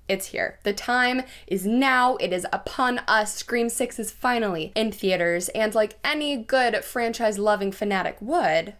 It's here. The time is now. It is upon us. Scream 6 is finally in theaters, and like any good franchise-loving fanatic would,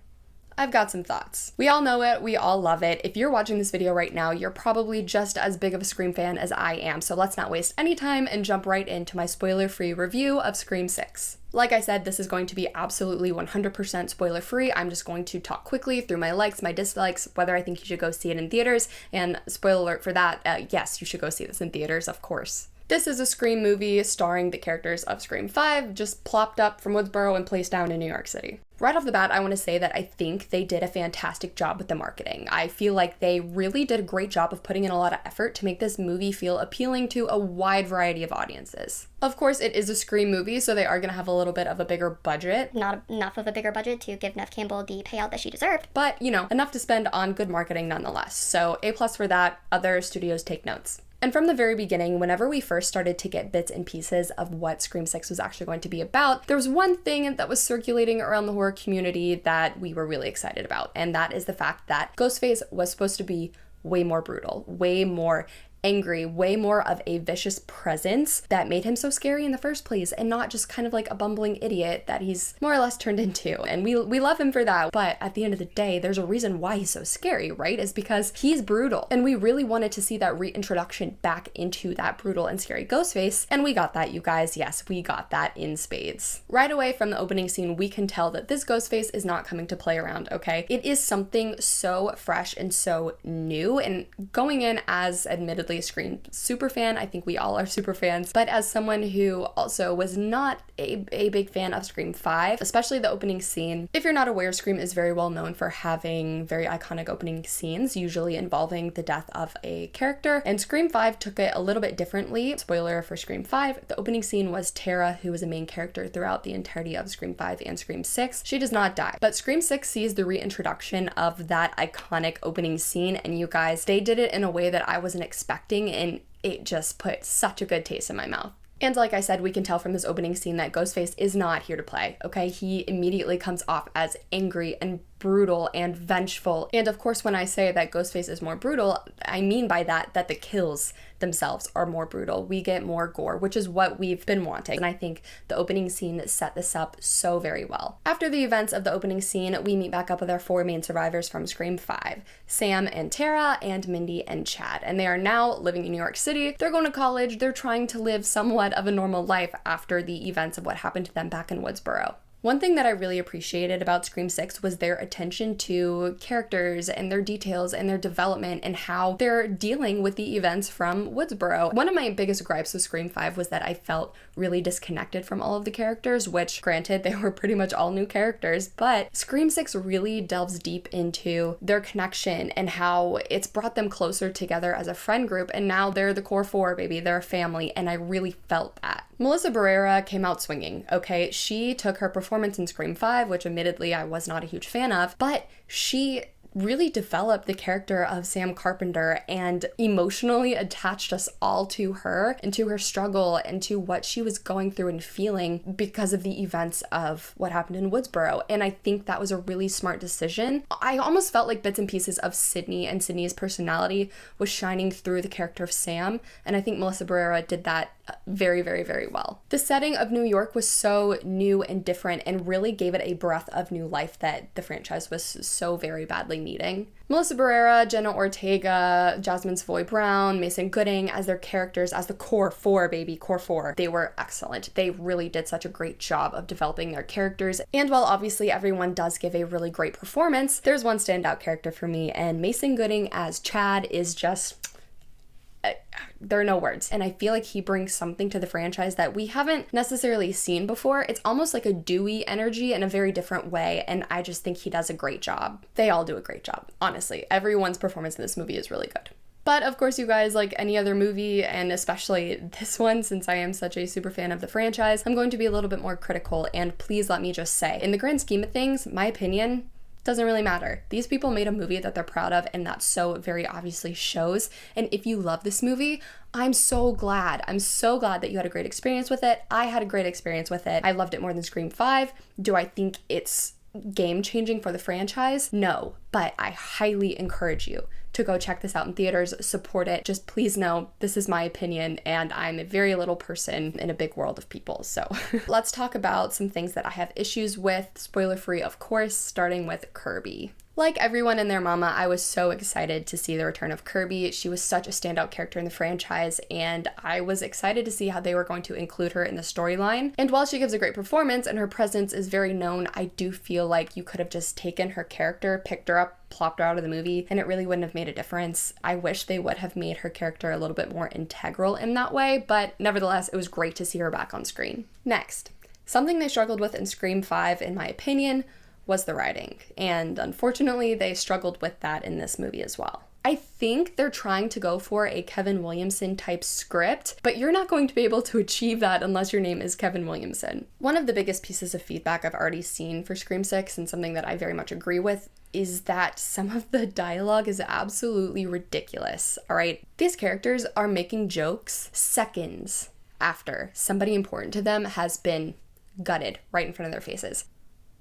I've got some thoughts. We all know it, we all love it. If you're watching this video right now, you're probably just as big of a Scream fan as I am, so let's not waste any time and jump right into my spoiler-free review of Scream 6. Like I said, this is going to be absolutely 100% spoiler-free. I'm just going to talk quickly through my likes, my dislikes, whether I think you should go see it in theaters, and spoiler alert for that, yes, you should go see this in theaters, of course. This is a Scream movie starring the characters of Scream 5, just plopped up from Woodsboro and placed down in New York City. Right off the bat, I want to say that I think they did a fantastic job with the marketing. I feel like they really did a great job of putting in a lot of effort to make this movie feel appealing to a wide variety of audiences. Of course, it is a Scream movie, so they are going to have a little bit of a bigger budget. Not enough of a bigger budget to give Neve Campbell the payout that she deserved. But, you know, enough to spend on good marketing nonetheless. So A+ for that. Other studios take notes. And from the very beginning, whenever we first started to get bits and pieces of what Scream 6 was actually going to be about, there was one thing that was circulating around the horror community that we were really excited about, and that is the fact that Ghostface was supposed to be way more brutal, way more angry, way more of a vicious presence that made him so scary in the first place, and not just kind of like a bumbling idiot that he's more or less turned into. And we love him for that, but at the end of the day, there's a reason why he's so scary, right? Is because he's brutal, and we really wanted to see that reintroduction back into that brutal and scary Ghostface, and we got that, you guys. Yes, we got that in spades. Right away from the opening scene, we can tell that this Ghostface is not coming to play around, okay? It is something so fresh and so new, and going in as admittedly a Scream super fan, I think we all are super fans, but as someone who also was not a big fan of Scream 5, especially the opening scene. If you're not aware, Scream is very well known for having very iconic opening scenes, usually involving the death of a character, and Scream 5 took it a little bit differently. Spoiler for Scream 5, the opening scene was Tara, who was a main character throughout the entirety of Scream 5 and Scream 6. She does not die, but Scream 6 sees the reintroduction of that iconic opening scene, and you guys, they did it in a way that I wasn't expecting, and it just put such a good taste in my mouth. And like I said, we can tell from this opening scene that Ghostface is not here to play, okay? He immediately comes off as angry and brutal and vengeful. And of course, when I say that Ghostface is more brutal, I mean by that the kills themselves are more brutal. We get more gore, which is what we've been wanting. And I think the opening scene set this up so very well. After the events of the opening scene, we meet back up with our four main survivors from Scream 5, Sam and Tara, and Mindy and Chad. And they are now living in New York City. They're going to college. They're trying to live somewhat of a normal life after the events of what happened to them back in Woodsboro. One thing that I really appreciated about Scream 6 was their attention to characters and their details and their development and how they're dealing with the events from Woodsboro. One of my biggest gripes with Scream 5 was that I felt really disconnected from all of the characters, which granted, they were pretty much all new characters, but Scream 6 really delves deep into their connection and how it's brought them closer together as a friend group, and now they're the core four, baby. They're a family, and I really felt that. Melissa Barrera came out swinging, okay? She took her performance in Scream 5, which admittedly I was not a huge fan of, but she really developed the character of Sam Carpenter and emotionally attached us all to her and to her struggle and to what she was going through and feeling because of the events of what happened in Woodsboro. And I think that was a really smart decision. I almost felt like bits and pieces of Sydney and Sydney's personality was shining through the character of Sam, and I think Melissa Barrera did that very, very, very well. The setting of New York was so new and different and really gave it a breath of new life that the franchise was so very badly needing. Melissa Barrera, Jenna Ortega, Jasmine Savoy Brown, Mason Gooding as their characters, as the core four, baby, core four, they were excellent. They really did such a great job of developing their characters. And while obviously everyone does give a really great performance, there's one standout character for me, and Mason Gooding as Chad is just... there are no words. And I feel like he brings something to the franchise that we haven't necessarily seen before. It's almost like a Dewey energy in a very different way, and I just think he does a great job. They all do a great job, honestly. Everyone's performance in this movie is really good. But of course, you guys, like any other movie, and especially this one, since I am such a super fan of the franchise, I'm going to be a little bit more critical, and please let me just say, in the grand scheme of things, my opinion doesn't really matter. These people made a movie that they're proud of, and that so very obviously shows. And if you love this movie, I'm so glad. I'm so glad that you had a great experience with it. I had a great experience with it. I loved it more than Scream 5. Do I think it's game-changing for the franchise? No, but I highly encourage you to go check this out in theaters, support it. Just please know this is my opinion and I'm a very little person in a big world of people. So let's talk about some things that I have issues with, spoiler free of course, starting with Kirby. Like everyone and their mama, I was so excited to see the return of Kirby. She was such a standout character in the franchise, and I was excited to see how they were going to include her in the storyline. And while she gives a great performance and her presence is very known, I do feel like you could have just taken her character, picked her up, plopped her out of the movie, and it really wouldn't have made a difference. I wish they would have made her character a little bit more integral in that way, but nevertheless, it was great to see her back on screen. Next, something they struggled with in Scream 5, in my opinion, was the writing, and unfortunately they struggled with that in this movie as well. I think they're trying to go for a Kevin Williamson type script, but you're not going to be able to achieve that unless your name is Kevin Williamson. One of the biggest pieces of feedback I've already seen for Scream 6, and something that I very much agree with, is that some of the dialogue is absolutely ridiculous, all right? These characters are making jokes seconds after somebody important to them has been gutted right in front of their faces.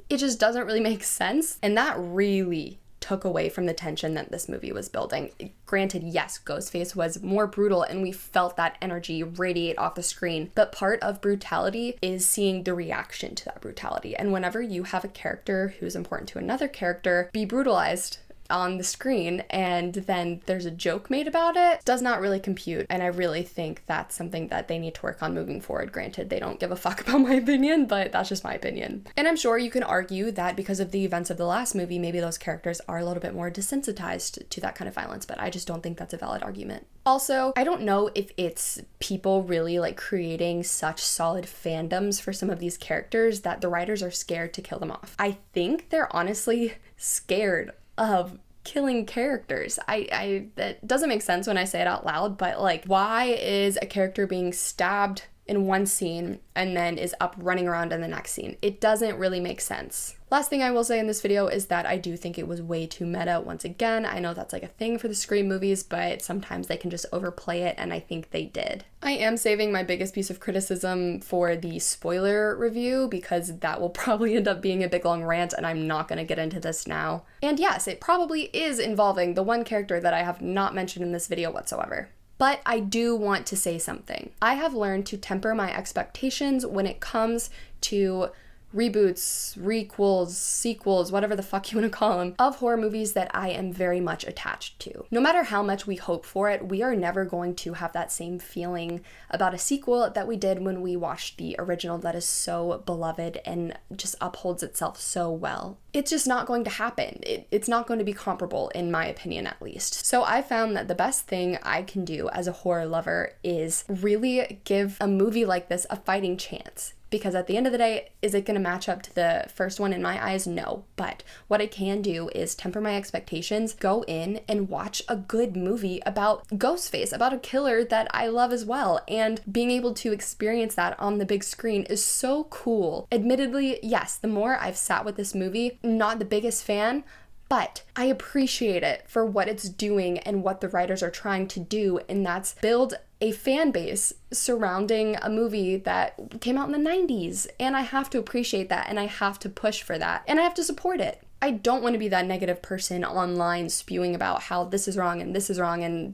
It just doesn't really make sense, and that really took away from the tension that this movie was building. Granted, yes, Ghostface was more brutal and we felt that energy radiate off the screen, but part of brutality is seeing the reaction to that brutality. And whenever you have a character who's important to another character be brutalized on the screen and then there's a joke made about it, does not really compute, and I really think that's something that they need to work on moving forward. Granted, they don't give a fuck about my opinion, but that's just my opinion. And I'm sure you can argue that because of the events of the last movie, maybe those characters are a little bit more desensitized to that kind of violence, but I just don't think that's a valid argument. Also, I don't know if it's people really like creating such solid fandoms for some of these characters that the writers are scared to kill them off. I think they're honestly scared of killing characters. That doesn't make sense when I say it out loud, but like, why is a character being stabbed in one scene and then is up running around in the next scene? It doesn't really make sense. Last thing I will say in this video is that I do think it was way too meta once again. I know that's like a thing for the Scream movies, but sometimes they can just overplay it, and I think they did. I am saving my biggest piece of criticism for the spoiler review because that will probably end up being a big long rant, and I'm not going to get into this now. And yes, it probably is involving the one character that I have not mentioned in this video whatsoever. But I do want to say something. I have learned to temper my expectations when it comes to reboots, requels, sequels, whatever the fuck you want to call them, of horror movies that I am very much attached to. No matter how much we hope for it, we are never going to have that same feeling about a sequel that we did when we watched the original that is so beloved and just upholds itself so well. It's just not going to happen. It's not going to be comparable, in my opinion at least. So I found that the best thing I can do as a horror lover is really give a movie like this a fighting chance. Because at the end of the day, is it going to match up to the first one in my eyes? No. But what I can do is temper my expectations, go in and watch a good movie about Ghostface, about a killer that I love as well. And being able to experience that on the big screen is so cool. Admittedly, yes, the more I've sat with this movie, not the biggest fan, but I appreciate it for what it's doing and what the writers are trying to do, and that's build a fan base surrounding a movie that came out in the 90s. And I have to appreciate that, and I have to push for that, and I have to support it. I don't want to be that negative person online spewing about how this is wrong and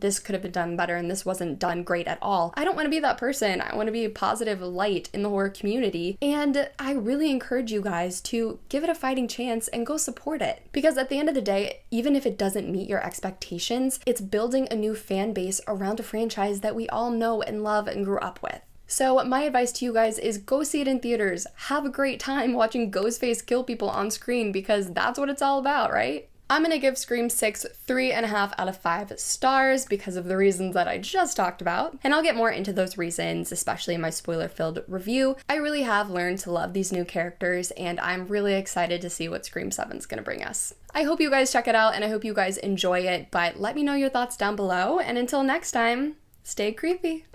this could have been done better and this wasn't done great at all. I don't want to be that person. I want to be a positive light in the horror community, and I really encourage you guys to give it a fighting chance and go support it. Because at the end of the day, even if it doesn't meet your expectations, it's building a new fan base around a franchise that we all know and love and grew up with. So my advice to you guys is go see it in theaters. Have a great time watching Ghostface kill people on screen because that's what it's all about, right? I'm gonna give Scream 6 3.5 out of 5 stars because of the reasons that I just talked about, and I'll get more into those reasons, especially in my spoiler-filled review. I really have learned to love these new characters, and I'm really excited to see what Scream 7's gonna bring us. I hope you guys check it out, and I hope you guys enjoy it, but let me know your thoughts down below, and until next time, stay creepy.